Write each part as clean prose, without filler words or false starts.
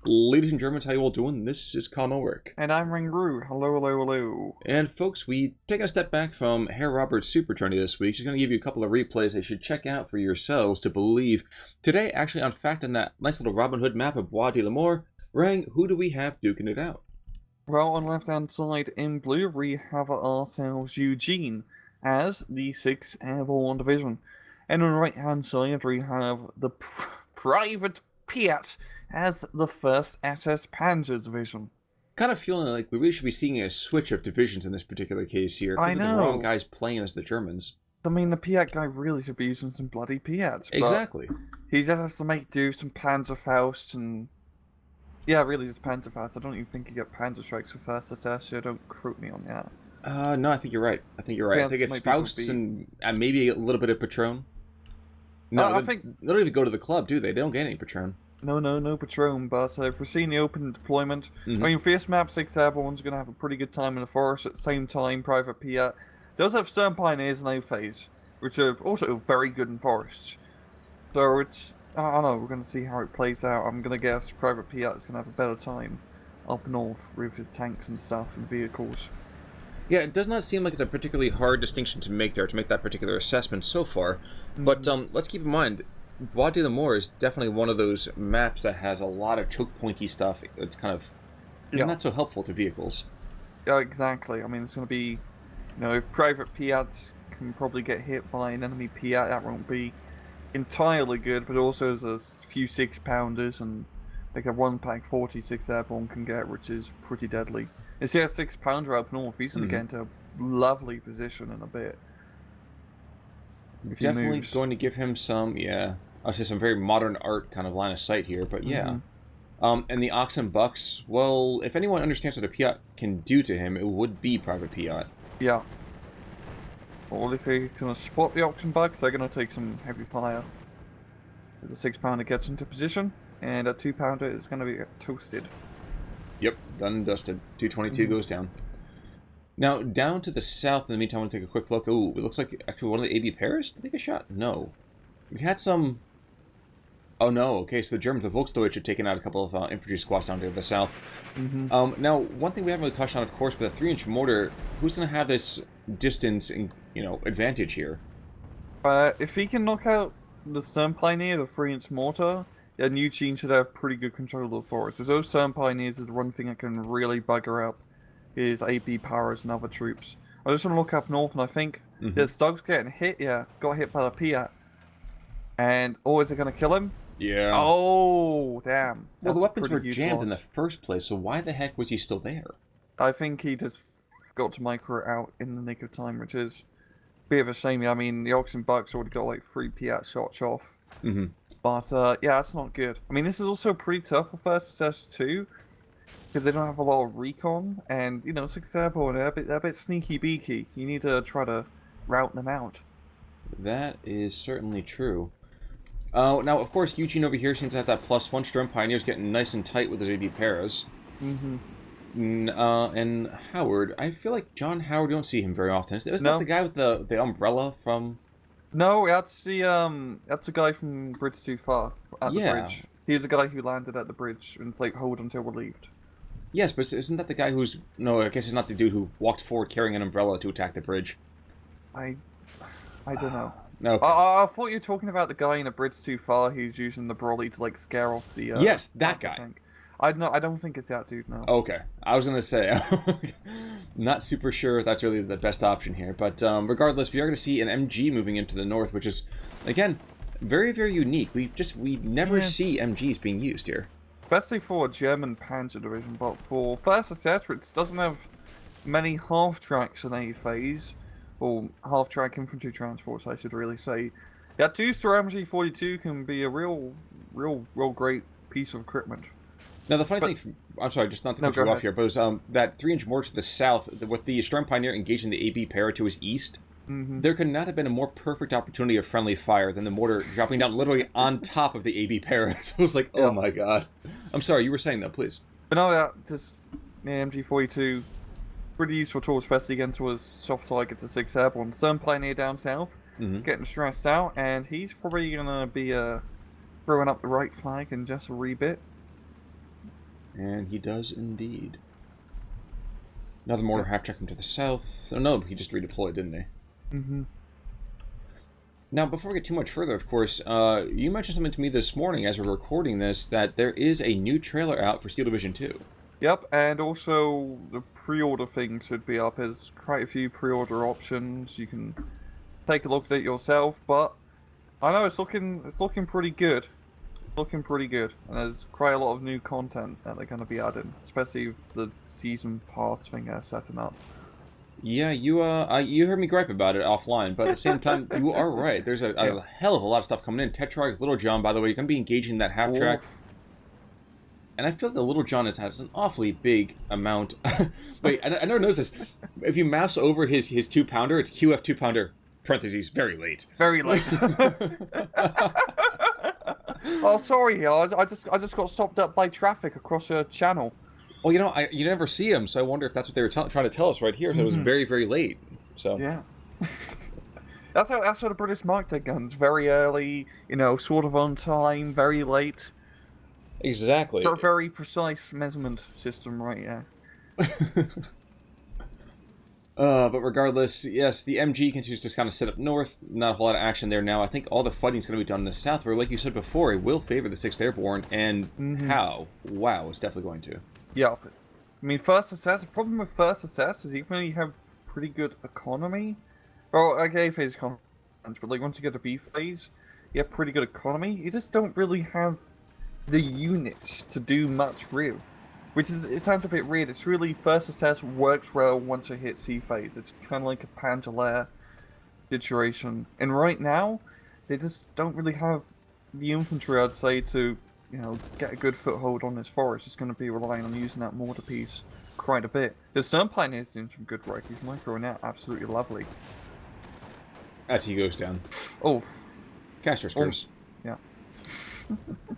Ladies and Germans, how you all doing? This is Conoric. And I'm Ringru. Hello, hello, hello. And folks, we taking a step back from Herr Robert's Super Journey this week. Just going to give you a couple of replays that you should check out for yourselves to believe. Today, actually, on fact, on that nice little Robin Hood map of Bois de Limors, Rang, who do we have duking it out? Well, on the left-hand side in blue, we have ourselves YueJin as the 6th Airborne Division. And on the right-hand side, we have the Private PIAT as the 1st SS Panzer Division. Kind of feeling like we really should be seeing a switch of divisions in this particular case here. I know. The wrong guys playing as the Germans. I mean, the PIAT guy really should be using some bloody PIATs. Exactly. He just has to make do some Panzerfaust and... Yeah, really just Panzerfaust. I don't even think you get Panzer Strikes for 1st SS, so don't quote me on that. No, I think you're right. I think it's Fausts and maybe a little bit of Patron. No, I think... They don't even go to the club, do they? They don't get any Patron. No Patron, but if we're seeing the open deployment, I mean, for this map, 6th Airborne's going to have a pretty good time in the forest. At the same time, Private PIAT does have Stern Pioneers and A-Phase, which are also very good in forests. So it's, I don't know, we're going to see how it plays out. I'm going to guess Private PIAT is going to have a better time up north with his tanks and stuff and vehicles. Yeah, it does not seem like it's a particularly hard distinction to make there, to make that particular assessment so far. But let's keep in mind, Bois de Limors is definitely one of those maps that has a lot of choke pointy stuff. It's kind of not so helpful to vehicles. Yeah, exactly. I mean, it's going to be, if Private PIAT can probably get hit by an enemy PIAT, that won't be entirely good, but also there's a few 6-pounders, and like a 1-pack 46 Airborne can get, which is pretty deadly. You see a 6-pounder up north, he's going to get into a lovely position in a bit. Definitely going to give him some, I'll say some very modern art kind of line of sight here, but yeah. And the Ox and Bucks, well, if anyone understands what a PIAT can do to him, it would be Private PIAT. Yeah. Well, if they're going to spot the Ox and Bucks, they're going to take some heavy fire. As a 6-pounder gets into position, and a 2-pounder is going to be toasted. Yep, done and dusted. 222 goes down. Now, down to the south, in the meantime, I want to take a quick look. Ooh, it looks like actually one of the AB Paris to take a shot? No. We had some... Oh, no. Okay, so the Germans, the Volksdeutsch, had taken out a couple of infantry squads down to the south. Now, one thing we haven't really touched on, of course, but a 3-inch mortar, who's going to have this distance, advantage here? If he can knock out the Stern Pioneer, the 3-inch mortar, then YueJin should have pretty good control of the forest. As those Stern Pioneers is the one thing that can really bugger up his AB powers and other troops. I just want to look up north, and I think there's dogs getting hit. Yeah, got hit by the PIAT. And, is it going to kill him? Yeah. Oh, damn. Well, the weapons were jammed in the first place, so why the heck was he still there? I think he just got to micro it out in the nick of time, which is a bit of a shame. I mean, the Ox and Bucks already got like 3 PIAT shots off. But, yeah, that's not good. I mean, this is also pretty tough for 1st SS too, because they don't have a lot of recon, and, 6th Airborne, they're a bit sneaky-beaky. You need to try to route them out. That is certainly true. Now, of course, YueJin over here seems to have that +1. Stern Pioneer's getting nice and tight with his AB Paras. And Howard, I feel like John Howard, you don't see him very often. Isn't that the guy with the umbrella from... No, that's the guy from Bridge Too Far at the bridge. He's the guy who landed at the bridge, and it's like, hold until relieved. Yes, but isn't that the guy who's... No, I guess it's not the dude who walked forward carrying an umbrella to attack the bridge. I don't know. Okay. I thought you were talking about the guy in A Bridge Too Far who's using the brolly to, like, scare off the... yes, that guy. Tank. I don't think it's that dude, no. Okay. I was going to say, not super sure if that's really the best option here. But regardless, we are going to see an MG moving into the north, which is, again, very, very unique. We never see MGs being used here. Especially for a German Panzer division, but for 1st SS, which doesn't have many half-tracks in A-Phase, or half-track infantry transports, I should really say. Yeah, 2-star MG42 can be a real great piece of equipment. Now, the funny thing, I'm sorry, just not to cut you off here, but it was that 3-inch mortar to the south, with the Stern Pioneer engaging the AB Para to his east, there could not have been a more perfect opportunity of friendly fire than the mortar dropping down literally on top of the AB Para. So it was like, oh my god. I'm sorry, you were saying that, please. But no, just MG42, pretty useful tool, especially against a soft target to 6th Airborne. Stern Pioneer down south, getting stressed out, and he's probably going to be throwing up the right flag in just a wee bit. And he does indeed. Another mortar half-track him to the south. Oh no, he just redeployed, didn't he? Mm-hmm. Now, before we get too much further, of course, you mentioned something to me this morning as we're recording this, that there is a new trailer out for Steel Division 2. Yep, and also the pre-order thing should be up. There's quite a few pre-order options. You can take a look at it yourself, but I know it's looking pretty good. Looking pretty good, and there's quite a lot of new content that they're going to be adding, especially with the season pass thing they're setting up. Yeah, you heard me gripe about it offline, but at the same time, you are right. There's a hell of a lot of stuff coming in. Tetrarch, Little John, by the way, you're going to be engaging that half-track. And I feel that Little John has an awfully big amount. Wait, I never noticed this. If you mouse over his 2-pounder, it's QF 2-pounder, parentheses, very late. Very late. Oh, sorry, I just got stopped up by traffic across a channel. Well, you never see him, so I wonder if that's what they were trying to tell us right here. So it was very, very late. So yeah, that's how the British mark their guns. Very early, sort of on time. Very late. Exactly. Got a very precise measurement system, right? Yeah. But regardless, yes, the MG continues to kind of sit up north. Not a whole lot of action there now. I think all the fighting's going to be done in the south, where, like you said before, it will favor the 6th Airborne. And how? Wow, it's definitely going to. Yeah, I mean, first assess. The problem with first assess is even though you have pretty good economy, well, okay, phase economy, but like once you get to B phase, you have pretty good economy. You just don't really have the units to do much with, which is, it sounds a bit weird. It's really first assess works well once you hit C phase. It's kind of like a Panzer lair situation, and right now they just don't really have the infantry, I'd say, to get a good foothold on this forest. It's going to be relying on using that mortar piece quite a bit. The Sun Pioneer's doing some good work. He's microing out absolutely lovely. As he goes down. Oh. Caster's curse. Yeah.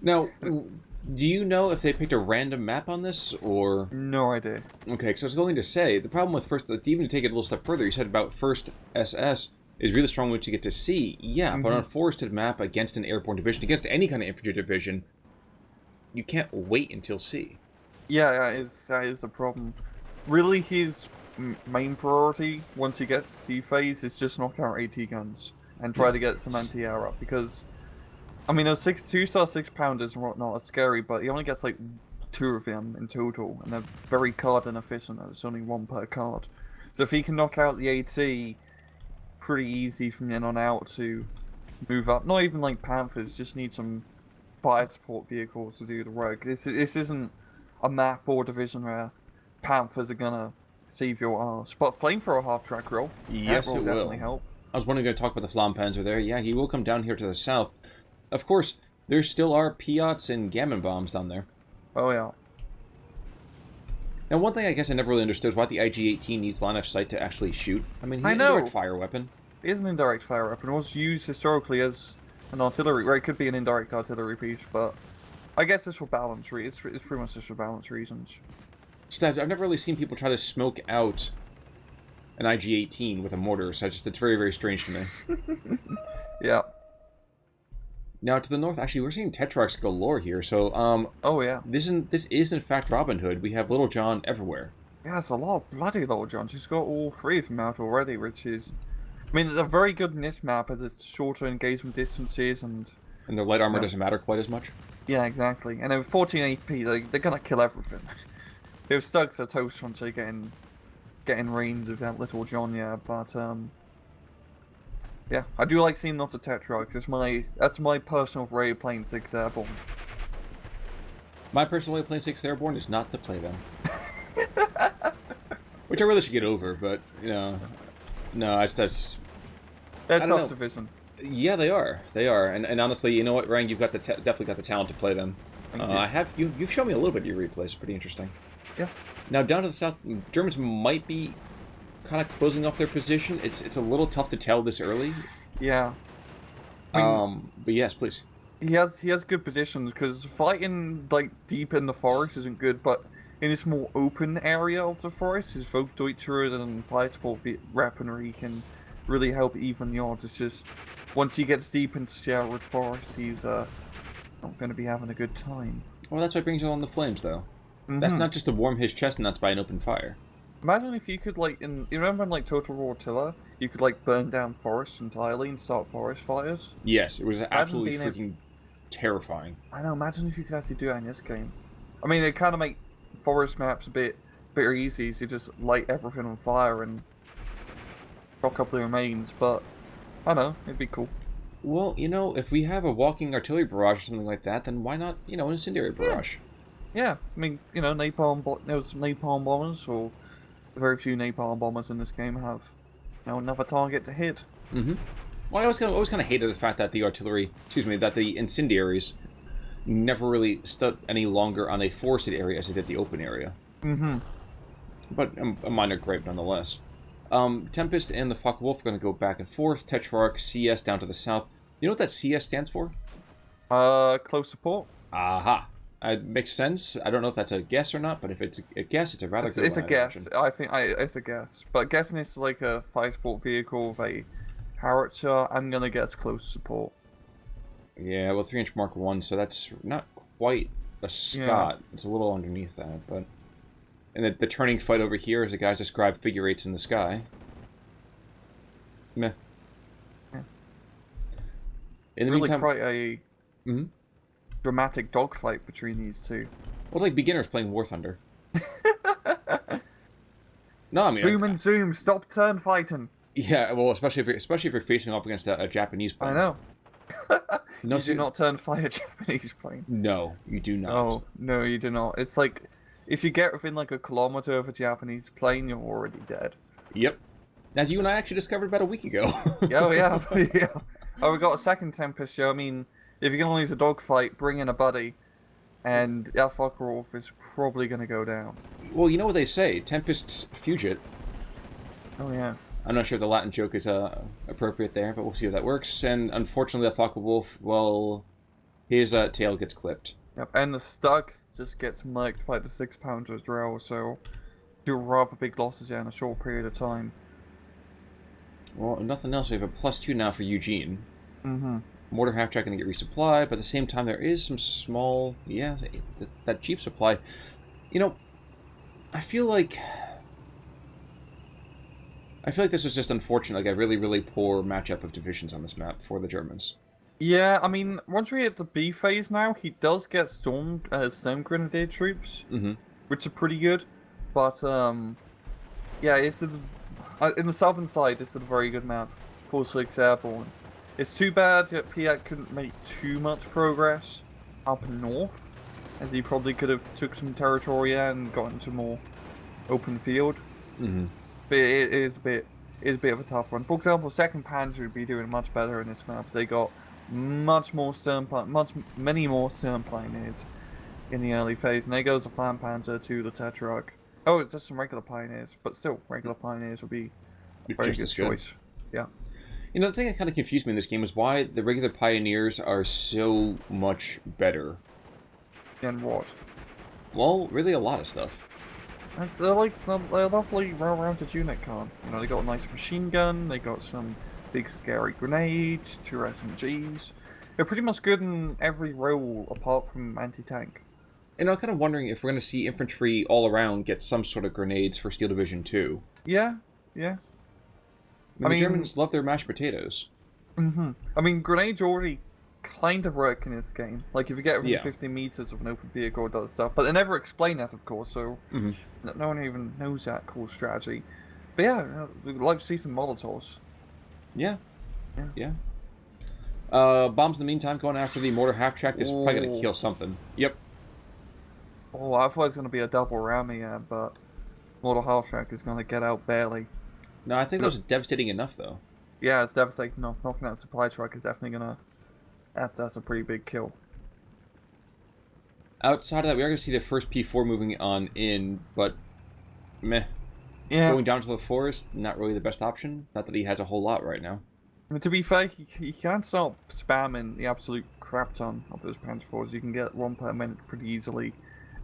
Now, do you know if they picked a random map on this, or...? No idea. Okay, so I was going to say, the problem with first... Even to take it a little step further, you said about first SS is really strong once you get to C. Yeah, but on a forested map against an airborne division, against any kind of infantry division, you can't wait until C. Yeah, that is a problem. Really, his main priority, once he gets to C phase, is just knock out AT guns and try to get some anti-air up, because, I mean, those 2-star 6-pounders and whatnot are scary, but he only gets like 2 of them in total, and they're very card inefficient. There's only 1 per card. So if he can knock out the AT, pretty easy from then on out to move up. Not even like Panthers, just need some fire support vehicles to do the work. This isn't a map or division where Panthers are gonna save your ass. But flamethrower half-track roll, yes, that will definitely help. I was wondering, going to talk about the Flam Panzer there. Yeah, he will come down here to the south. Of course, there still are PIATs and Gammon bombs down there. Oh yeah. Now, one thing I guess I never really understood is why the IG-18 needs line of sight to actually shoot. I mean, he's an indirect fire weapon. It is an indirect fire weapon. It was used historically as an artillery, where it could be an indirect artillery piece, but I guess it's for balance reasons. It's pretty much just for balance reasons. I've never really seen people try to smoke out an IG-18 with a mortar, so it's very, very strange to me. Yeah. Now, to the north, actually, we're seeing Tetrarchs galore here, so, oh, yeah. This is, in fact, Robin Hood. We have Little John everywhere. Yeah, it's a lot of bloody Little Johns. He's got all 3 of them out already, which is... I mean, they're very good in this map, as it's shorter engagement distances, and their light armor doesn't matter quite as much? Yeah, exactly. And then 14 AP, they're gonna kill everything. They're stuck to toast once they get in range of that Little John, yeah, but, yeah, I do like seeing lots of Tetrarchs. That's my personal way of playing 6th Airborne. My personal way of playing 6th Airborne is not to play them. Which I really should get over, but, no, that's... They're tough division. Yeah, they are. And honestly, you know what, Rang, you've got definitely got the talent to play them. You've shown me a little bit of your replays. Pretty interesting. Yeah. Now, down to the south, Germans might be kind of closing up their position. It's a little tough to tell this early. Yeah. But yes, please. He has good positions, because fighting like deep in the forest isn't good, but in this more open area of the forest, his Volkdeutscher and fire support weaponry can really help even the odds. It's just once he gets deep into Sherwood Forest, he's not going to be having a good time. Well, that's what brings you on the flames, though. That's not just to warm his chest nuts by an open fire. Imagine if you could, like, you remember in, like, Total War Tiller, you could, like, burn down forests entirely and start forest fires? Yes, it was absolutely freaking terrifying. I know, imagine if you could actually do that in this game. I mean, it kind of make forest maps a bit easy, so you just light everything on fire and rock up the remains, but, I don't know, it'd be cool. Well, you know, if we have a walking artillery barrage or something like that, then why not, you know, an incendiary barrage? Yeah, I mean, you know, napalm bombers, or very few napalm bombers in this game have, you know, another target to hit. Well, I always kind of hated the fact that the artillery, that the incendiaries never really stood any longer on a forested area as they did the open area. But a minor gripe nonetheless. Tempest and the Focke-Wulf are going to go back and forth. Tetrarch, CS down to the south. You know what that CS stands for? Close support. Aha. It makes sense. I don't know if that's a guess or not, but if it's a guess, it's a rather good one. It's a guess. I think it's a guess. But guessing it's like a 5-support vehicle with a howitzer, I'm going to guess close support. Yeah, well, 3-inch Mark 1, so that's not quite a Scott. Yeah. It's a little underneath that, but... And the turning fight over here, as the guys describe, figure eights in the sky. Meh. Yeah. In the really meantime... quite a dramatic dogfight between these two. Well, it's like beginners playing War Thunder. No, I mean... Boom and zoom, stop turn fighting. Yeah, well, especially if you're facing up against a Japanese plane. I know. No, you do not turn fire a Japanese plane. No, you do not. Oh, no, you do not. It's like, if you get within like a kilometer of a Japanese plane, you're already dead. Yep. As you and I actually discovered about a week ago. Oh, yeah. Yeah. Oh, we got a second Tempest show. I mean, if you're going to lose a dogfight, bring in a buddy. And that Focke-Wulf is probably going to go down. Well, you know what they say, Tempest's fugit. Oh, yeah. I'm not sure if the Latin joke is appropriate there, but we'll see if that works. And unfortunately, that Focke-Wulf, well, his tail gets clipped. Yep, and the Stug just gets murked by the 6-pounder as well, so do rather big losses in a short period of time. Well, if nothing else, we have a +2 now for YueJin. Mm-hmm. Mortar half-track going to get resupplied, but at the same time, there is some small, that cheap supply. You know, I feel like this was just unfortunate, like a really, really poor matchup of divisions on this map for the Germans. Yeah, I mean, once we hit the B phase now, he does get Storm Grenadier troops, which are pretty good. But, yeah, it's in the southern side, it's a very good map for 6th Airborne. It's too bad that PIAT couldn't make too much progress up north, as he probably could have took some territory and got into more open field. But it is a bit of a tough one. For example, 2nd Panzer would be doing much better in this map. They got many more stern pioneers in the early phase, and there goes the Flam Panzer to the Tetrarch. Oh, it's just some regular pioneers, but still, regular pioneers would be a very good choice. Yeah. You know, the thing that kind of confused me in this game is why the regular pioneers are so much better. And what? Well, really a lot of stuff. They're lovely well-rounded unit card. You know, they got a nice machine gun, they got some big scary grenades, 2 SMGs. They're pretty much good in every role apart from anti-tank. And I'm kind of wondering if we're going to see infantry all around get some sort of grenades for Steel Division 2. Yeah. I mean, the Germans love their mashed potatoes. I mean, grenades already kind of work in this game. Like, if you get within 50 meters of an open vehicle, it does stuff. But they never explain that, of course, so no one even knows that cool strategy. But yeah, we'd like to see some Molotovs. Yeah. Bombs in the meantime going after the mortar half-track. This is probably going to kill something. Yep. Oh, I thought it was going to be a double around me, but mortar half-track is going to get out barely. No, I think that was devastating enough, though. Yeah, it's devastating enough. Knocking out the supply truck is definitely going to... That's a pretty big kill. Outside of that, we are going to see the first P4 moving on in, but meh. Yeah. Going down to the forest, not really the best option. Not that he has a whole lot right now. I mean, to be fair, he can't start spamming the absolute crap ton of those Panzer IVs. You can get 1 per minute pretty easily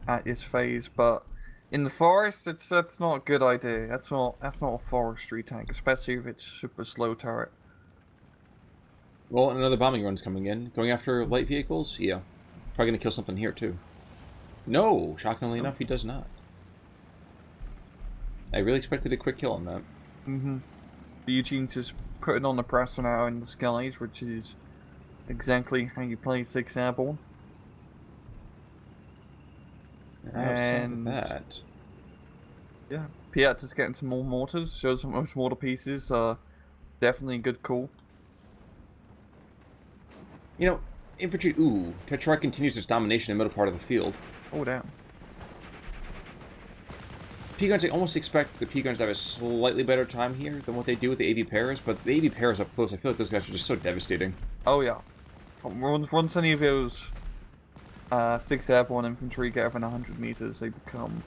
at his phase, but in the forest, that's not a good idea. That's not a forestry tank, especially if it's super slow turret. Well, another bombing run's coming in. Going after light vehicles? Yeah. Probably going to kill something here, too. No, shockingly enough, he does not. I really expected a quick kill on that. Mm-hmm. YueJin's just putting on the pressure now in the skies, which is exactly how you play 6th Airborne. Outside of that... Yeah, PIAT just getting some more mortars, shows some most mortar pieces. Definitely a good call. You know, infantry... Ooh, Tetrarch continues its domination in the middle part of the field. Oh, damn. P-Guns, I almost expect the P-Guns to have a slightly better time here than what they do with the AV Paras, but the AV Paras up close, I feel like those guys are just so devastating. Oh, yeah. Once any of those 6th Airborne infantry get within 100 meters, they become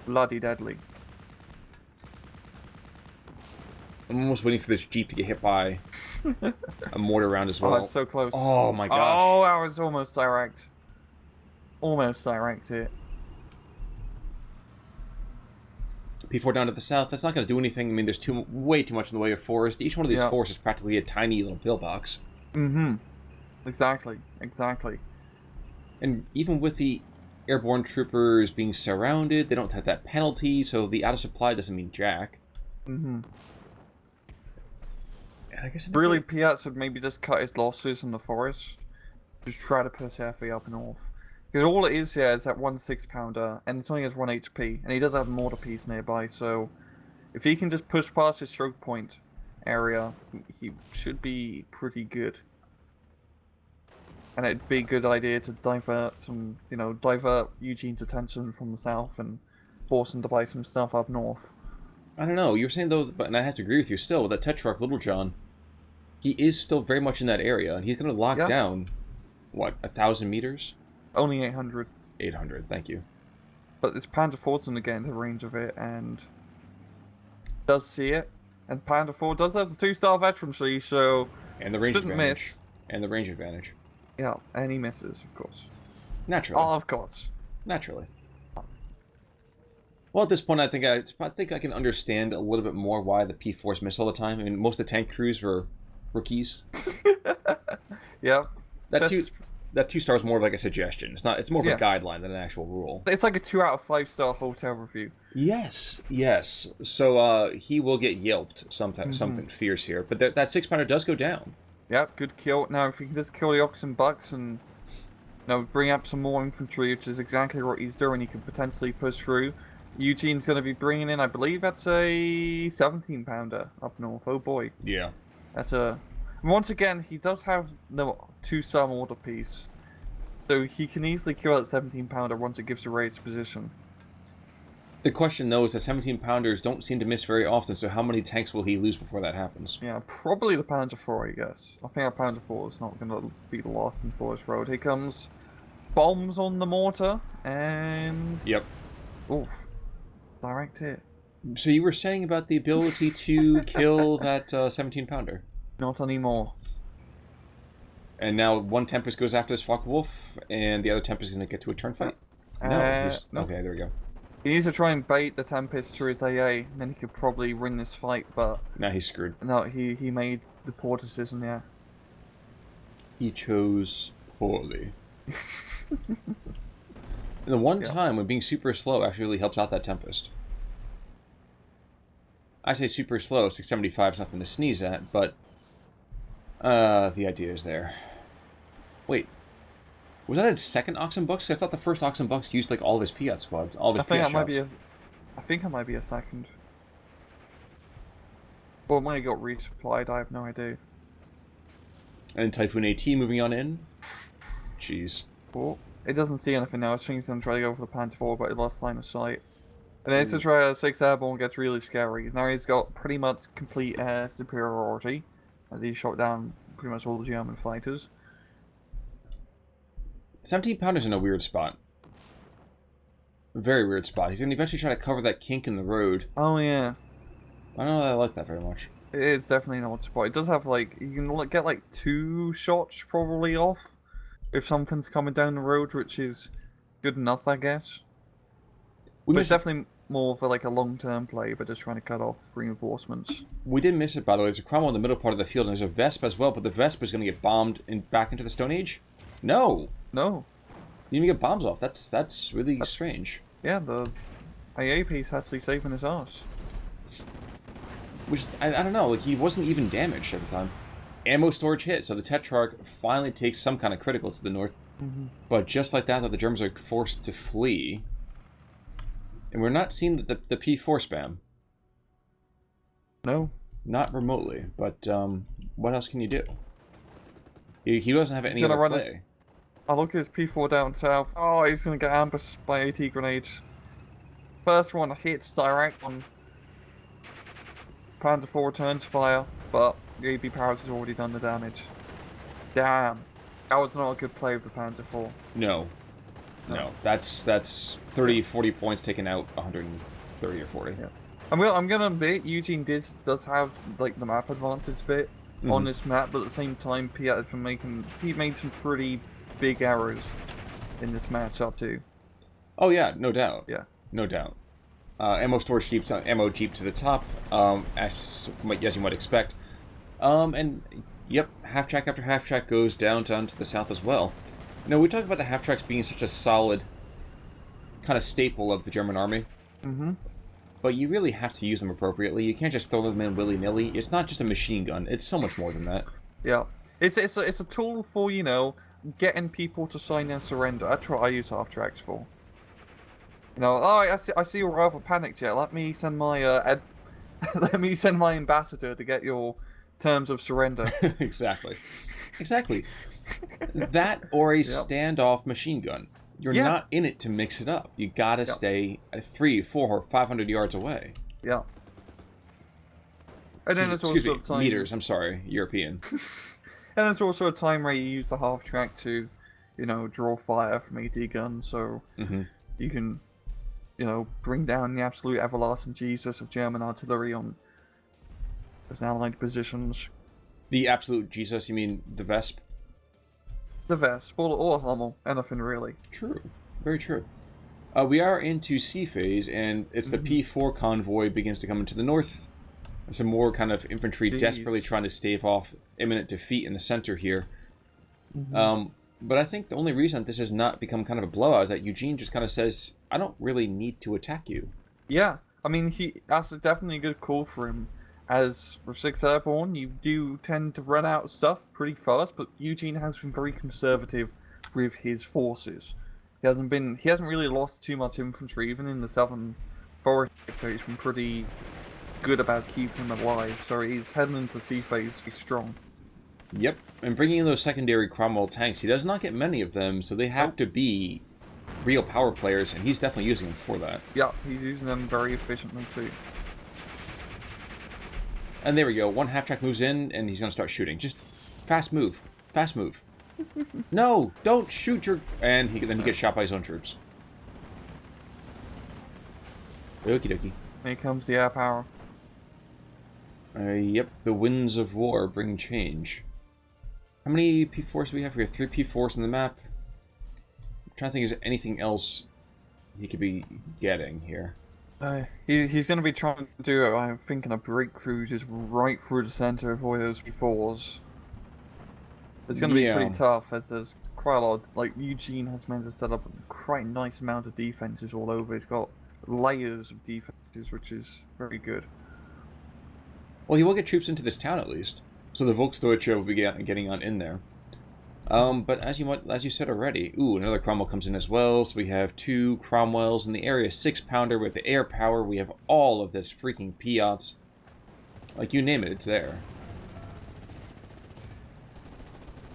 bloody deadly. I'm almost waiting for this Jeep to get hit by a mortar round as well. Oh, it's so close. Oh my gosh. Oh, that was almost direct. Almost direct hit. P4 down to the south, that's not going to do anything. I mean, there's way too much in the way of forest. Each one of these forests is practically a tiny little pillbox. Mm-hmm. Exactly. Exactly. And even with the airborne troopers being surrounded, they don't have that penalty, so the out of supply doesn't mean jack. Mm-hmm. I guess really, PIAT would maybe just cut his losses in the forest. Just try to push heavy up north. Because all it is here is that 1 6-pounder, and it only has 1 HP, and he does have a mortar piece nearby, so if he can just push past his stroke point area, he should be pretty good. And it'd be a good idea to divert some, divert YueJin's attention from the south and force him to buy some stuff up north. I don't know, you were saying though, but and I have to agree with you still, with that Tetrarch Little John, he is still very much in that area, and he's going to lock down, what, 1,000 meters? Only 800. 800, thank you. But this Panzer IV's going to get into range of it, and does see it. And Panzer IV does have the 2-star veterancy, so and the range advantage. Miss. And the range advantage. Yeah, and he misses, of course. Naturally. Oh, of course. Naturally. Well, at this point, I think I can understand a little bit more why the P4s miss all the time. I mean, most of the tank crews were rookies. Yeah. That 2-star is more of like a suggestion. It's more of a guideline than an actual rule. It's like a 2 out of 5-star hotel review. Yes, yes. So he will get yelped something fierce here. But that 6-pounder does go down. Yep, good kill. Now, if you can just kill the Oxen Bucks and bring up some more infantry, which is exactly what he's doing, he could potentially push through. YueJin's going to be bringing in, I believe that's a 17-pounder up north. Oh boy. Yeah. That's a... Once again, he does have the 2-star mortar piece, so he can easily kill that 17-pounder once it gives a raised position. The question, though, is that 17-pounders don't seem to miss very often, so how many tanks will he lose before that happens? Yeah, probably the Panzer IV, I guess. I think our Panzer IV is not going to be the last in Forest Road. Here comes bombs on the mortar, and... Yep. Oof. Direct hit. So you were saying about the ability to kill that 17-pounder? Not anymore. And now one Tempest goes after this Focke-Wulf, and the other Tempest is going to get to a turn fight? No. Okay, there we go. He needs to try and bait the Tempest through his AA, and then he could probably win this fight, but... Now he's screwed. No, he made the poor decision, yeah. He chose poorly. And the one time when being super slow actually really helps out that Tempest. I say super slow, 675 is nothing to sneeze at, but the idea is there. Wait, was that a second Oxen Bucks? I thought the first Oxen Bucks used like all of his PIAT squads, all of his PIAT shots. I think it might be a second. Or when it got resupplied, I have no idea. And Typhoon AT moving on in. Jeez. Oh, it doesn't see anything now. I think he's going to try to go for the Panzer IV, but it lost line of sight. And then it's to try 6th Airborne gets really scary. Now he's got pretty much complete air superiority, as he shot down pretty much all the German fighters. 17-pounder's in a weird spot. A very weird spot. He's going to eventually try to cover that kink in the road. Oh, yeah. I don't know that I like that very much. It is definitely an odd spot. It does have, like, you can get, like, 2 shots probably off if something's coming down the road, which is good enough, I guess. But it's definitely more for, like, a long-term play, but just trying to cut off reinforcements. We did miss it, by the way. There's a Cromwell in the middle part of the field, and there's a Vespa as well, but the Vespa is going to get bombed back into the Stone Age? No! No. You even get bombs off. That's really strange. Yeah, the AA piece actually saving his ass. Which, I don't know, like, he wasn't even damaged at the time. Ammo storage hit, so the Tetrarch finally takes some kind of critical to the north. But just like that, the Germans are forced to flee. And we're not seeing the P4 spam. No. Not remotely, but what else can you do? He doesn't have any other play. I look at his P4 down south. Oh, he's going to get ambushed by AT grenades. First one hits direct on Panzer 4 returns fire, but the AB Powers has already done the damage. Damn. That was not a good play of the Panzer 4. No. That's 30, 40 points taken out, 130 or 40. Yeah. I'm gonna admit, YueJin does have like the map advantage bit on this map, but at the same time, PIAT he made some pretty big errors in this matchup too. Oh yeah, no doubt. Yeah, no doubt. Ammo storage jeep, ammo jeep to the top, as you might expect. And yep, half track after half track goes down to the south as well. You know, we talk about the half tracks being such a solid kind of staple of the German army. But you really have to use them appropriately. You can't just throw them in willy-nilly. It's not just a machine gun. It's so much more than that. Yeah. It's a tool for, you know, getting people to sign their surrender. That's what I use half tracks for. You know, oh, I see you're rather panicked yet. Let me send my let me send my ambassador to get your terms of surrender. Exactly. That or a standoff machine gun. You're not in it to mix it up. You gotta stay 300, 400, 500 yards away. Yeah. And then there's also a time... meters, I'm sorry, European. And there's also a time where you use the half track to, you know, draw fire from AT guns, so you can, you know, bring down the absolute everlasting Jesus of German artillery on those allied positions. The absolute Jesus, you mean the Vesp? The Vesp, or Hummel, anything really. True, very true. We are into C phase, and it's the P4 convoy begins to come into the north. Some more kind of infantry desperately trying to stave off imminent defeat in the center here. But I think the only reason this has not become kind of a blowout is that YueJin just kind of says, I don't really need to attack you. Yeah, I mean, that's definitely a good call for him. As for 6th Airborne, you do tend to run out of stuff pretty fast, but YueJin has been very conservative with his forces. He hasn't really lost too much infantry, even in the southern forest sector. He's been pretty good about keeping them alive, so he's heading into the C phase to be strong. Yep, and bringing in those secondary Cromwell tanks, he does not get many of them, so they have to be real power players, and he's definitely using them for that. Yeah, he's using them very efficiently too. And there we go. One half-track moves in, and he's going to start shooting. Just fast move. Fast move. No! Don't shoot your... And then he gets shot by his own troops. Okie dokie. Here comes the air power. Yep. The winds of war bring change. How many P4s do we have? We have 3 P4s on the map. I'm trying to think, is there anything else he could be getting here? He's going to be trying to do, I'm thinking, a breakthrough just right through the center of all those P4s. It's going to be pretty tough, as there's quite a lot. Like, YueJin has managed to set up a quite nice amount of defenses all over. He's got layers of defenses, which is very good. Well, he will get troops into this town at least, so the Volksdeutsche will be getting on in there. But as you said already, another Cromwell comes in as well. So we have 2 Cromwells in the area, 6-pounder with the air power. We have all of this freaking PIATs. Like, you name it, it's there.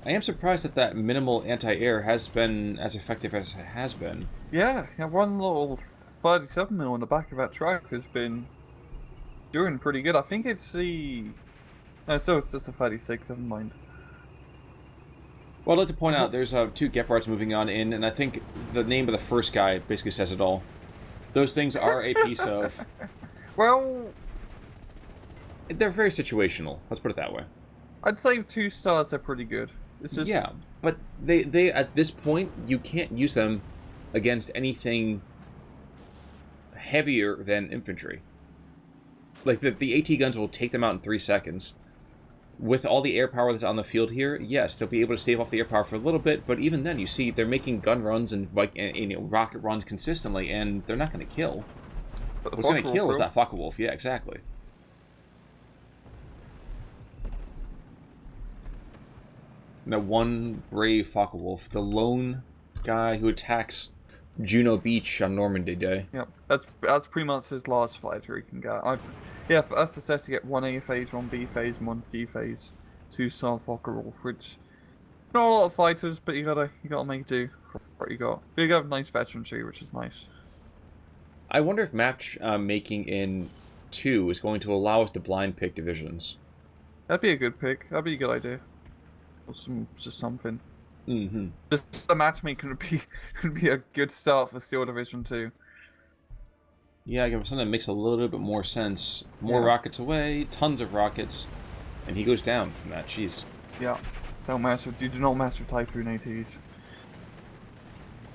I am surprised that minimal anti-air has been as effective as it has been. Yeah, one little 37mm on the back of that truck has been doing pretty good. I think it's the... No, so it's just a 36, never mind. Well, I'd like to point out there's 2 Gepards moving on in, and I think the name of the first guy basically says it all. Those things are a piece of... Well... They're very situational, let's put it that way. I'd say 2 stars are pretty good. Yeah, but they at this point, you can't use them against anything heavier than infantry. Like, the AT guns will take them out in 3 seconds. with all the air power that's on the field here, yes, they'll be able to stave off the air power for a little bit, but even then, you see, they're making gun runs and rocket runs consistently, and they're not going to kill. What's going to kill is that Focke-Wulf. Yeah, exactly. That one brave Focke-Wulf, the lone guy who attacks Juno Beach on Normandy Day. Yep, that's pretty much his last fighter he can get. Yeah, for us, it says to get 1 A phase, 1 B phase, and 1 C phase to sell Focke-Wulf, which not a lot of fighters, but you gotta make do for what you got. You got a nice veterancy, which is nice. I wonder if map making in 2 is going to allow us to blind pick divisions. That'd be a good pick. That'd be a good idea. Or just something. Mm-hmm. Just the matchmaking would be a good start for Steel Division 2. Yeah, give something that makes a little bit more sense. More rockets away, tons of rockets, and he goes down from that. Jeez. Yeah. You do not mess with Typhoon ATs.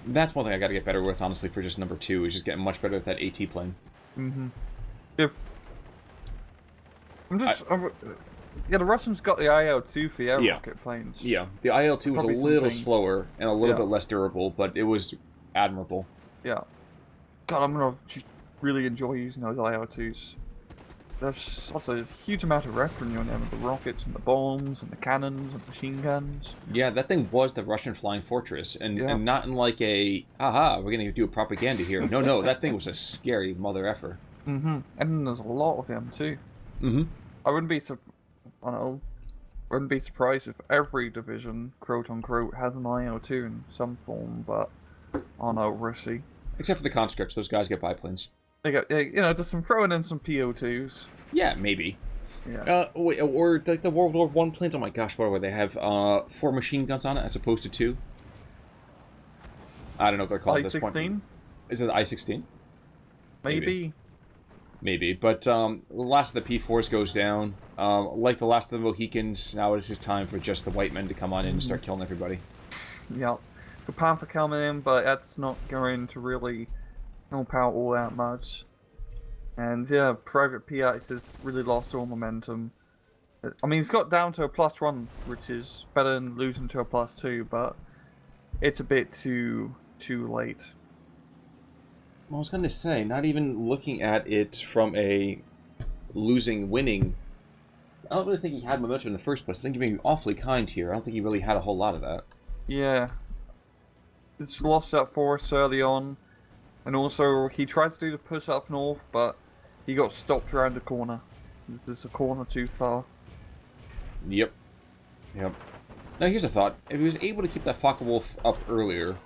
That's one thing I got to get better with, honestly, for just number 2, is just getting much better with that AT plane. Mm-hmm. Yeah, the Russians got the IL-2 for air rocket planes. Yeah, the IL-2 was a little slower and a little bit less durable, but it was admirable. Yeah. God, I'm gonna really enjoy using those IL-2s. There's such a huge amount of reference on them with the rockets and the bombs and the cannons and machine guns. Yeah, that thing was the Russian flying fortress, and not in like a, haha, we're gonna do a propaganda here. No, that thing was a scary mother effer. Mm-hmm. And there's a lot of them too. Mm-hmm. I wouldn't be surprised if every division, quote unquote, has an IL-2 in some form, but we'll see. Except for the conscripts, those guys get biplanes. They got, just some throwing in some PO2s. Yeah, maybe. Yeah. Or like the World War I planes. Oh my gosh, what were they? Have 4 machine guns on it as opposed to 2. I don't know what they're called at this point. I-16? Is it the I-16? Maybe, but the last of the P4s goes down. Like the last of the Mohicans, now it is time for just the white men to come on in and start killing everybody. Yeah, the Panther coming in, but that's not going to really help out all that much. And yeah, Private PIAT has really lost all momentum. I mean, he's got down to a +1, which is better than losing to a +2, but it's a bit too late. I was going to say, not even looking at it from a winning, I don't really think he had momentum in the first place. I think you're being awfully kind here. I don't think he really had a whole lot of that. Yeah. It's lost that force early on, and also he tried to do the push up north, but he got stopped around the corner. There's a corner too far. Yep. Now here's a thought. If he was able to keep that Focke-Wulf up earlier,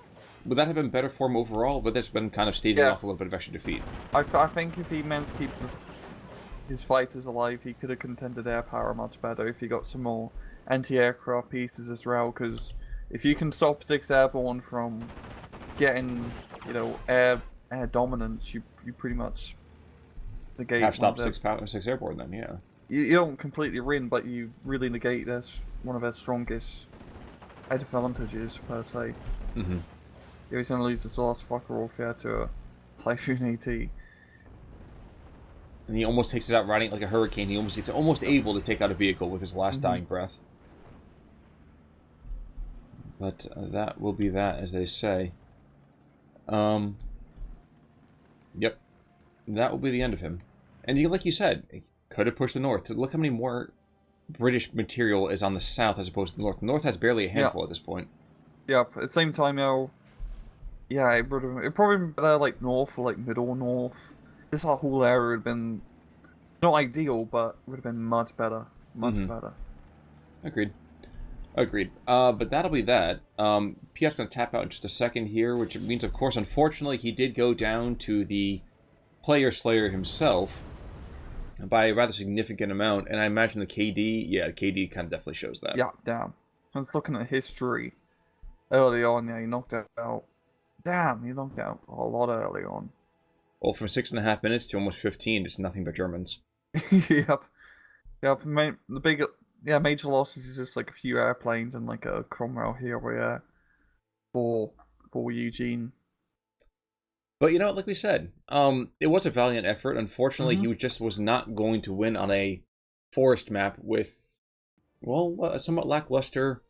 would that have been better for him overall? But that's been kind of staving off a little bit of extra defeat. I think if he meant to keep his fighters alive, he could have contended air power much better if he got some more anti-aircraft pieces as well. Because if you can stop 6th Airborne from getting, air dominance, you pretty much negate. Have stopped 6th Airborne then, yeah. You don't completely win, but you really negate one of their strongest advantages per se. Mm-hmm. He's going to lose his last Focke-Wulf to a Typhoon AT. And he almost takes it out riding it like a hurricane. He's almost able to take out a vehicle with his last dying breath. But that will be that, as they say. Yep. That will be the end of him. And like you said, he could have pushed the north. Look how many more British material is on the south as opposed to the north. The north has barely a handful at this point. Yep. At the same time, it probably been better like north or like middle north. This whole area would have been not ideal, but would have been much better. Much better. Agreed. But that'll be that. PIAT's going to tap out in just a second here, which means, of course, unfortunately, he did go down to the Player Slayer himself by a rather significant amount, and I imagine the KD, KD kind of definitely shows that. Yeah, damn. I was looking at history early on, he knocked out. Damn, he knocked out a lot early on. Well, from 6.5 minutes to almost 15, it's nothing but Germans. Yep. Major losses is just like a few airplanes and like a Cromwell here for YueJin. But like we said, it was a valiant effort. Unfortunately, he just was not going to win on a forest map with well, a somewhat lackluster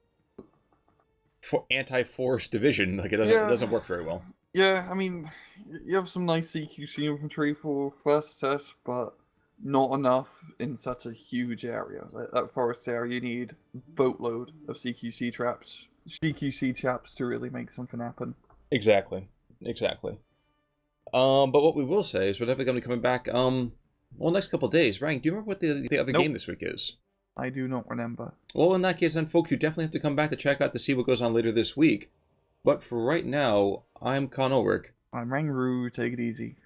anti-force division. Like, it doesn't work very well. Yeah, I mean, you have some nice CQC infantry for first test, but not enough in such a huge area. That forest area, you need a boatload of CQC chaps to really make something happen. Exactly. But what we will say is we're definitely going to be coming back, next couple of days. Ryan, do you remember what the other game this week is? I do not remember. Well, in that case, then, folks, you definitely have to come back to check out to see what goes on later this week. But for right now, I'm Con Ulrich. I'm Rangru, take it easy.